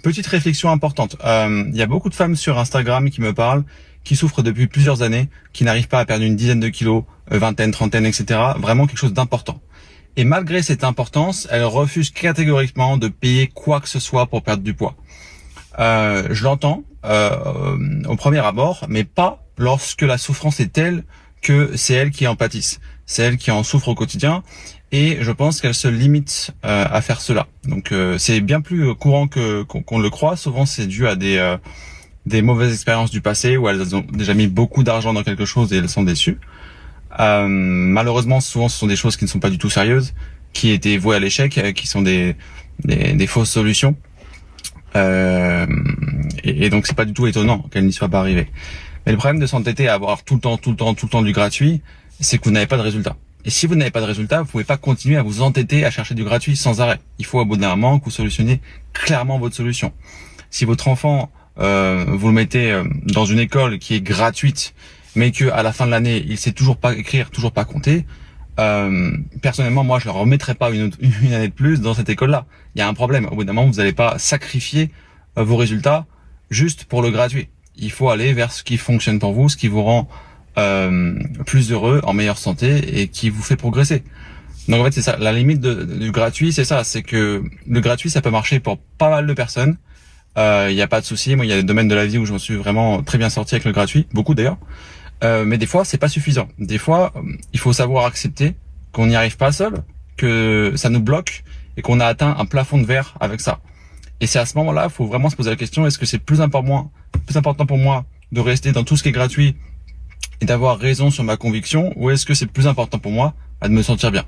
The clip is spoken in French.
Petite réflexion importante. Il y a beaucoup de femmes sur Instagram qui me parlent, qui souffrent depuis plusieurs années, qui n'arrivent pas à perdre une dizaine de kilos, vingtaine, trentaine, etc. Vraiment quelque chose d'important. Et malgré cette importance, elles refusent catégoriquement de payer quoi que ce soit pour perdre du poids. Je l'entends au premier abord, mais pas lorsque la souffrance est telle que c'est elles qui en pâtissent, c'est elles qui en souffrent au quotidien, et je pense qu'elles se limitent à faire cela. Donc c'est bien plus courant qu'on le croit. Souvent c'est dû à des mauvaises expériences du passé où elles ont déjà mis beaucoup d'argent dans quelque chose et elles sont déçues. Malheureusement, souvent ce sont des choses qui ne sont pas du tout sérieuses, qui étaient vouées à l'échec, qui sont des fausses solutions. Et donc c'est pas du tout étonnant qu'elles n'y soient pas arrivées. Mais le problème de s'entêter à avoir tout le temps du gratuit, c'est que vous n'avez pas de résultat. Et si vous n'avez pas de résultat, vous pouvez pas continuer à vous entêter à chercher du gratuit sans arrêt. Il faut au bout d'un moment que vous solutionnez clairement votre solution. Si votre enfant, vous le mettez dans une école qui est gratuite, mais que à la fin de l'année, il sait toujours pas écrire, toujours pas compter, personnellement, moi, je ne le remettrai pas une année de plus dans cette école-là. Il y a un problème. Au bout d'un moment, vous n'allez pas sacrifier vos résultats juste pour le gratuit. Il faut aller vers ce qui fonctionne pour vous, ce qui vous rend plus heureux, en meilleure santé et qui vous fait progresser. Donc en fait, c'est ça. La limite du gratuit, c'est ça. C'est que le gratuit, ça peut marcher pour pas mal de personnes. Il n'y a pas de souci. Moi, il y a des domaines de la vie où je me suis vraiment très bien sorti avec le gratuit, beaucoup d'ailleurs. Mais des fois, c'est pas suffisant. Des fois, il faut savoir accepter qu'on n'y arrive pas seul, que ça nous bloque et qu'on a atteint un plafond de verre avec ça. Et c'est à ce moment-là, il faut vraiment se poser la question, est-ce que c'est plus important pour moi de rester dans tout ce qui est gratuit et d'avoir raison sur ma conviction, ou est-ce que c'est plus important pour moi de me sentir bien?